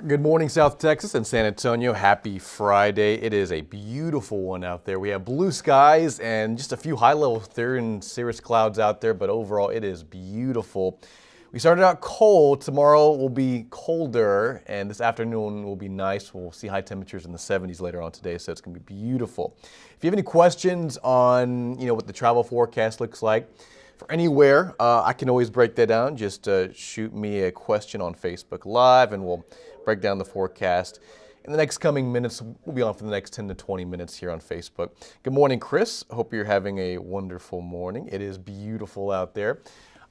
Good morning, South Texas and San Antonio. Happy Friday. It is a beautiful one out there. We have blue skies and just a few high-level thin and cirrus clouds out there, but overall it is beautiful. We started out cold. Tomorrow will be colder, and this afternoon will be nice. We'll see high temperatures in the 70s later on today, so it's going to be beautiful. If you have any questions on what the travel forecast looks like for anywhere, I can always break that down. Just shoot me a question on Facebook Live, and we'll break down the forecast. In the next coming minutes, we'll be on for the next 10 to 20 minutes here on Facebook. Good morning, Chris. Hope you're having a wonderful morning. It is beautiful out there.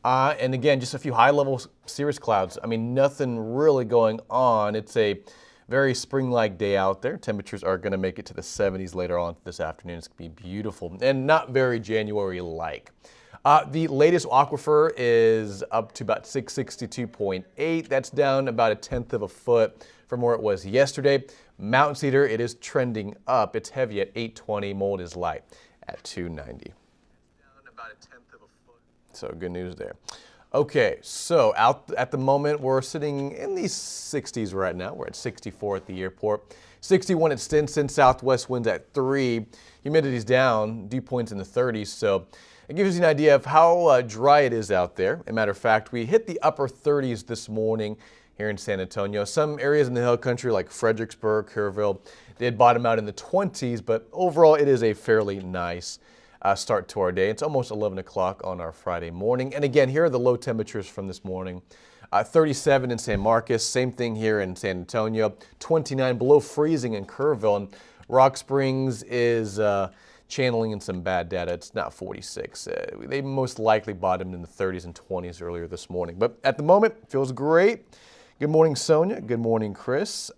And again, just a few high-level cirrus clouds. I mean, nothing really going on. It's a very spring-like day out there. Temperatures are going to make it to the 70s later on this afternoon. It's going to be beautiful and not very January-like. The latest aquifer is up to about 662.8. That's down about a tenth of a foot from where it was yesterday. Mountain cedar, it is trending up. It's heavy at 820. Mold is light at 290. Down about a tenth of a foot. So good news there. Okay, so out at the moment, we're sitting in the 60s right now. We're at 64 at the airport. 61 at Stinson. Southwest winds at 3. Humidity's down. Dew points in the 30s. So it gives you an idea of how dry it is out there. As a matter of fact, we hit the upper 30s this morning here in San Antonio. Some areas in the hill country like Fredericksburg, Kerrville, did bottom out in the 20s, but overall it is a fairly nice start to our day. It's almost 11 o'clock on our Friday morning. And again, here are the low temperatures from this morning. 37 in San Marcos, same thing here in San Antonio. 29 below freezing in Kerrville, and Rock Springs is channeling in some bad data. It's not 46. They most likely bottomed in the 30s and 20s earlier this morning. But at the moment, feels great. Good morning, Sonia. Good morning, Chris.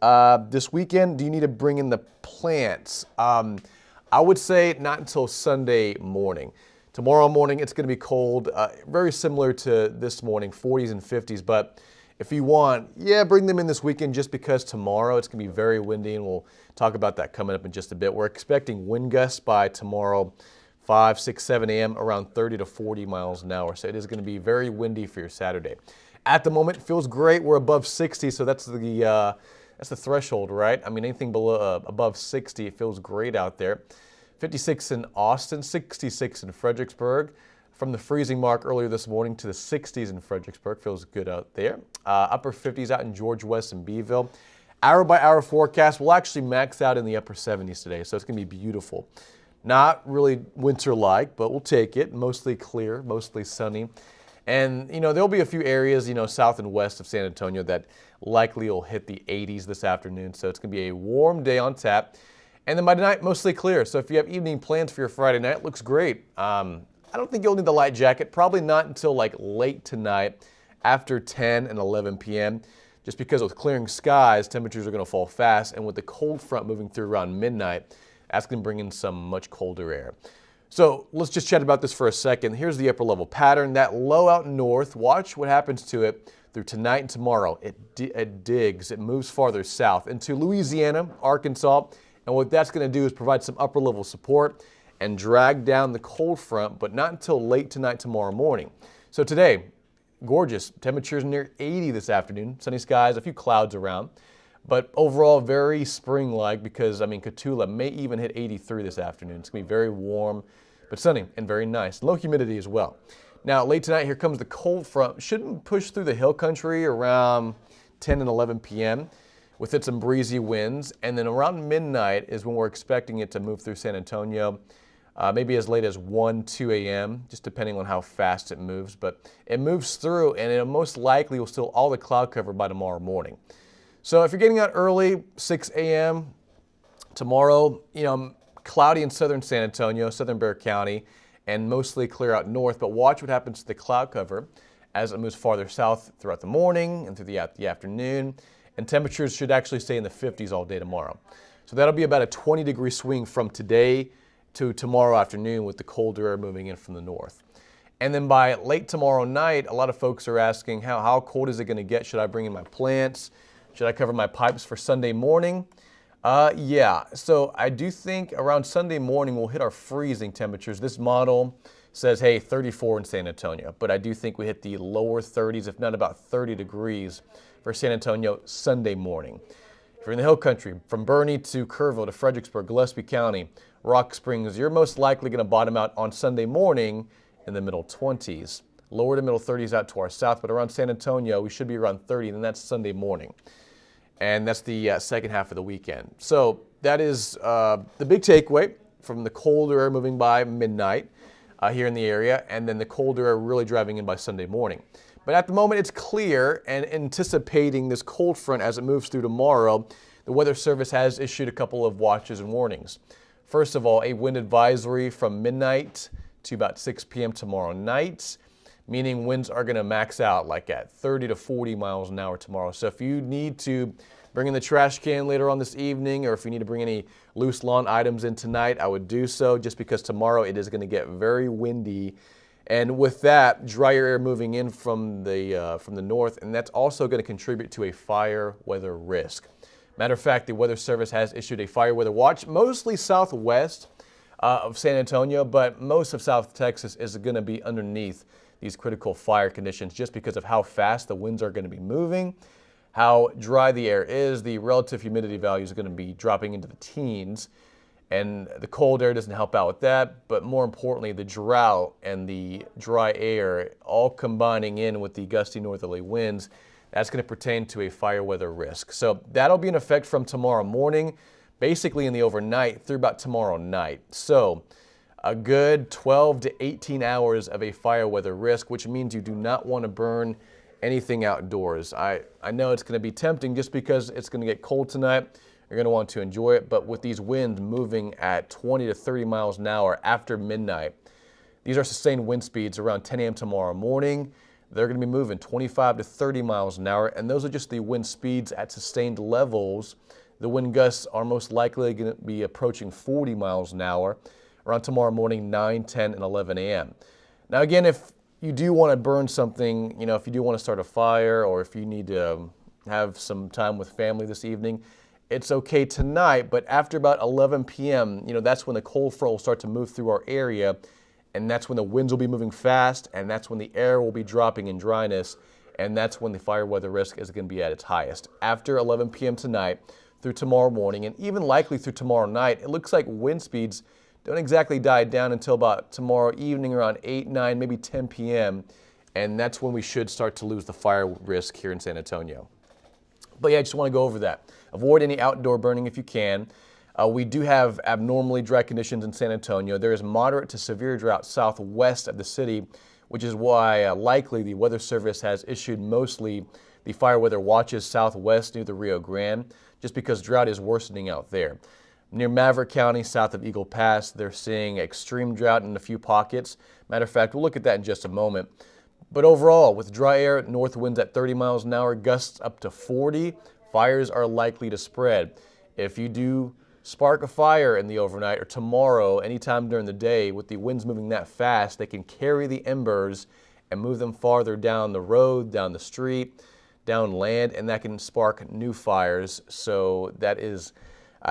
This weekend, do you need to bring in the plants? I would say not until Sunday morning. Tomorrow morning, it's going to be cold, very similar to this morning, 40s and 50s. But if you want, bring them in this weekend just because tomorrow it's going to be very windy, and we'll talk about that coming up in just a bit. We're expecting wind gusts by tomorrow, 5, 6, 7 a.m., around 30 to 40 miles an hour. So it is going to be very windy for your Saturday. At the moment, it feels great. We're above 60, so that's the threshold, right? I mean, anything below above 60, it feels great out there. 56 in Austin, 66 in Fredericksburg. From the freezing mark earlier this morning to the 60s in Fredericksburg. Feels good out there. Upper 50s out in George West and Beeville. Hour by hour forecast will actually max out in the upper 70s today, so it's going to be beautiful. Not really winter-like, but we'll take it. Mostly clear, mostly sunny. And, there'll be a few areas, south and west of San Antonio that likely will hit the 80s this afternoon, so it's going to be a warm day on tap. And then by tonight, mostly clear. So if you have evening plans for your Friday night, it looks great. I don't think you'll need the light jacket, probably not until like late tonight after 10 and 11 p.m. Just because with clearing skies, temperatures are going to fall fast, and with the cold front moving through around midnight, that's going to bring in some much colder air. So let's just chat about this for a second. Here's the upper level pattern. That low out north, watch what happens to it through tonight and tomorrow. It digs, it moves farther south into Louisiana, Arkansas, and what that's going to do is provide some upper level support and drag down the cold front, but not until late tonight tomorrow morning. So today, gorgeous. Temperatures near 80 this afternoon. Sunny skies, a few clouds around. But overall, very spring-like because, Cotulla may even hit 83 this afternoon. It's going to be very warm, but sunny and very nice. Low humidity as well. Now, late tonight, here comes the cold front. Shouldn't push through the hill country around 10 and 11 p.m. with it some breezy winds. And then around midnight is when we're expecting it to move through San Antonio. Maybe as late as 1, 2 a.m., just depending on how fast it moves. But it moves through, and it most likely will still all the cloud cover by tomorrow morning. So if you're getting out early, 6 a.m. tomorrow, cloudy in southern San Antonio, southern Bexar County, and mostly clear out north. But watch what happens to the cloud cover as it moves farther south throughout the morning and through the afternoon. And temperatures should actually stay in the 50s all day tomorrow. So that'll be about a 20-degree swing from today to tomorrow afternoon with the colder air moving in from the north. And then by late tomorrow night, a lot of folks are asking, how cold is it going to get? Should I bring in my plants? Should I cover my pipes for Sunday morning? So I do think around Sunday morning we'll hit our freezing temperatures. This model says, hey, 34 in San Antonio. But I do think we hit the lower 30s, if not about 30 degrees for San Antonio Sunday morning. If you're in the Hill Country, from Bernie to Kerrville to Fredericksburg, Gillespie County, Rock Springs, you're most likely going to bottom out on Sunday morning in the middle 20s. Lower to middle 30s out to our south, but around San Antonio, we should be around 30, and that's Sunday morning. And that's the second half of the weekend. So that is the big takeaway from the colder air moving by midnight here in the area, and then the colder air really driving in by Sunday morning. But at the moment, it's clear, and anticipating this cold front as it moves through tomorrow, the Weather Service has issued a couple of watches and warnings. First of all, a wind advisory from midnight to about 6 p.m. tomorrow night, meaning winds are going to max out like at 30 to 40 miles an hour tomorrow. So if you need to bring in the trash can later on this evening, or if you need to bring any loose lawn items in tonight, I would do so, just because tomorrow it is going to get very windy. And with that, drier air moving in from the north, and that's also going to contribute to a fire weather risk. Matter of fact, the Weather Service has issued a fire weather watch, mostly southwest of San Antonio, but most of South Texas is going to be underneath these critical fire conditions just because of how fast the winds are going to be moving, how dry the air is. The relative humidity values are going to be dropping into the teens. And the cold air doesn't help out with that, but more importantly, the drought and the dry air all combining in with the gusty northerly winds, that's going to pertain to a fire weather risk. So that'll be in effect from tomorrow morning, basically in the overnight through about tomorrow night. So a good 12 to 18 hours of a fire weather risk, which means you do not want to burn anything outdoors. I know it's going to be tempting just because it's going to get cold tonight. You're going to want to enjoy it, but with these winds moving at 20 to 30 miles an hour after midnight, these are sustained wind speeds around 10 a.m. tomorrow morning. They're going to be moving 25 to 30 miles an hour, and those are just the wind speeds at sustained levels. The wind gusts are most likely going to be approaching 40 miles an hour around tomorrow morning, 9, 10, and 11 a.m. Now again, if you do want to burn something, if you do want to start a fire, or if you need to have some time with family this evening, it's okay tonight, but after about 11 p.m., that's when the cold front will start to move through our area, and that's when the winds will be moving fast, and that's when the air will be dropping in dryness, and that's when the fire weather risk is going to be at its highest. After 11 p.m. tonight through tomorrow morning, and even likely through tomorrow night, it looks like wind speeds don't exactly die down until about tomorrow evening around 8, 9, maybe 10 p.m., and that's when we should start to lose the fire risk here in San Antonio. But yeah, I just want to go over that. Avoid any outdoor burning if you can. We do have abnormally dry conditions in San Antonio. There is moderate to severe drought southwest of the city, which is why likely the Weather Service has issued mostly the fire weather watches southwest near the Rio Grande, just because drought is worsening out there. Near Maverick County, south of Eagle Pass, they're seeing extreme drought in a few pockets. Matter of fact, we'll look at that in just a moment. But overall, with dry air, north winds at 30 miles an hour, gusts up to 40, fires are likely to spread. If you do spark a fire in the overnight or tomorrow, anytime during the day, with the winds moving that fast, they can carry the embers and move them farther down the road, down the street, down land, and that can spark new fires. So that is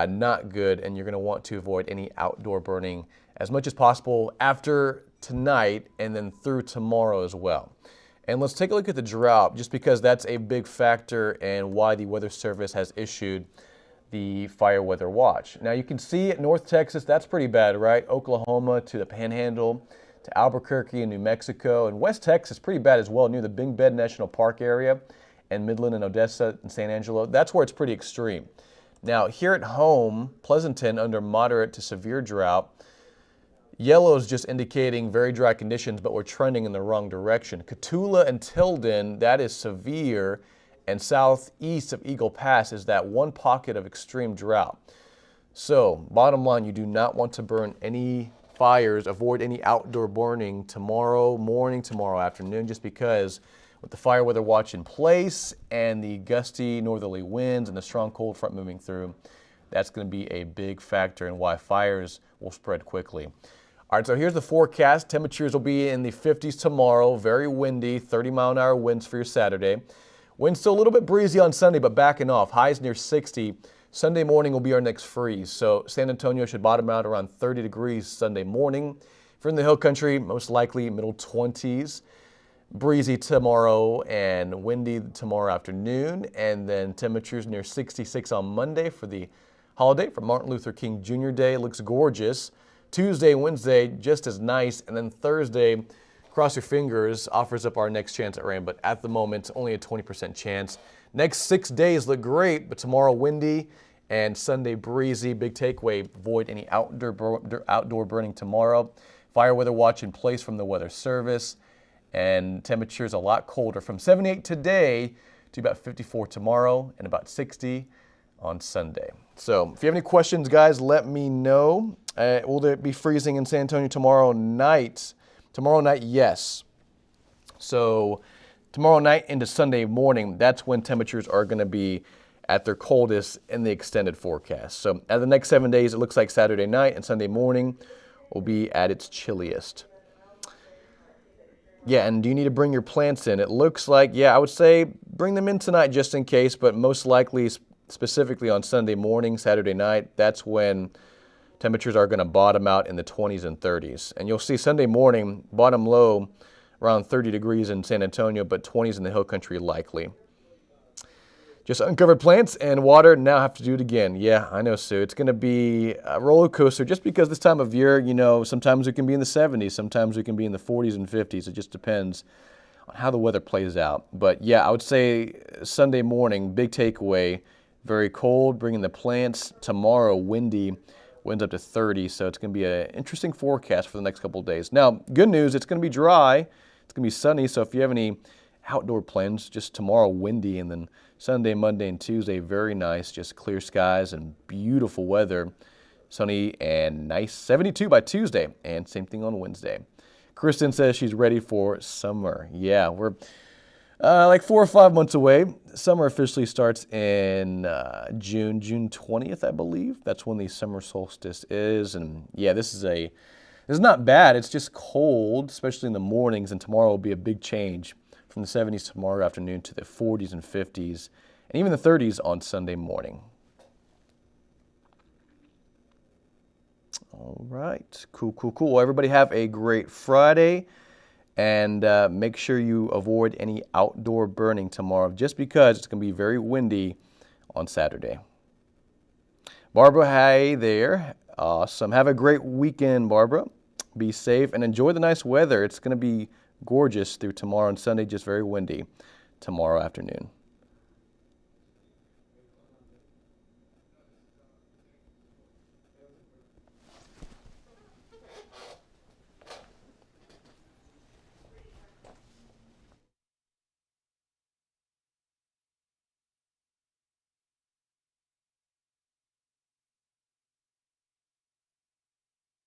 not good, and you're going to want to avoid any outdoor burning as much as possible after tonight and then through tomorrow as well. And let's take a look at the drought, just because that's a big factor and why the Weather Service has issued the fire weather watch. Now you can see at North Texas, that's pretty bad, right? Oklahoma to the Panhandle, to Albuquerque and New Mexico, and West Texas pretty bad as well, near the Big Bend National Park area, and Midland and Odessa and San Angelo. That's where it's pretty extreme. Now here at home, Pleasanton under moderate to severe drought. Yellow is just indicating very dry conditions, but we're trending in the wrong direction. Cotulla and Tilden, that is severe, and southeast of Eagle Pass is that one pocket of extreme drought. So, bottom line, you do not want to burn any fires, avoid any outdoor burning tomorrow morning, tomorrow afternoon, just because with the fire weather watch in place and the gusty northerly winds and the strong cold front moving through, that's going to be a big factor in why fires will spread quickly. All right, so here's the forecast. Temperatures will be in the 50s tomorrow, very windy, 30-mile-an-hour winds for your Saturday. Winds still a little bit breezy on Sunday, but backing off. Highs near 60. Sunday morning will be our next freeze, so San Antonio should bottom out around 30 degrees Sunday morning. For in the hill country, most likely middle 20s. Breezy tomorrow and windy tomorrow afternoon. And then temperatures near 66 on Monday for the holiday for Martin Luther King Jr. Day. Looks gorgeous. Tuesday and Wednesday, just as nice. And then Thursday, cross your fingers, offers up our next chance at rain. But at the moment, only a 20% chance. Next 6 days look great, but tomorrow windy and Sunday breezy. Big takeaway, avoid any outdoor burning tomorrow. Fire weather watch in place from the Weather Service. And temperatures a lot colder, from 78 today to about 54 tomorrow and about 60 on Sunday. So if you have any questions, guys, let me know. Will it be freezing in San Antonio tomorrow night? Tomorrow night, yes. So tomorrow night into Sunday morning, that's when temperatures are going to be at their coldest in the extended forecast. So at the next 7 days, it looks like Saturday night and Sunday morning will be at its chilliest. Yeah, and do you need to bring your plants in? It looks like, yeah, I would say bring them in tonight just in case, but most likely, specifically on Sunday morning, Saturday night, that's when temperatures are going to bottom out in the 20s and 30s. And you'll see Sunday morning, bottom low, around 30 degrees in San Antonio, but 20s in the hill country likely. Just uncovered plants and water, now have to do it again. Yeah, I know, Sue. It's going to be a roller coaster just because this time of year, you know, sometimes it can be in the 70s, sometimes it can be in the 40s and 50s. It just depends on how the weather plays out. But yeah, I would say Sunday morning, big takeaway, very cold, bringing the plants. Tomorrow, windy, winds up to 30, so it's going to be an interesting forecast for the next couple of days. Now, good news, it's going to be dry, it's going to be sunny, so if you have any outdoor plans, just tomorrow windy, and then Sunday, Monday, and Tuesday, very nice, just clear skies and beautiful weather. Sunny and nice, 72 by Tuesday, and same thing on Wednesday. Kristen says she's ready for summer. Yeah, we're like 4 or 5 months away. Summer officially starts in June 20th, I believe. That's when the summer solstice is, and yeah, this is not bad. It's just cold, especially in the mornings, and tomorrow will be a big change from the 70s tomorrow afternoon to the 40s and 50s, and even the 30s on Sunday morning. All right, cool. Well, everybody have a great Friday, and make sure you avoid any outdoor burning tomorrow, just because it's going to be very windy on Saturday. Barbara, hey there. Awesome. Have a great weekend, Barbara. Be safe and enjoy the nice weather. It's going to be gorgeous through tomorrow and Sunday, just very windy tomorrow afternoon.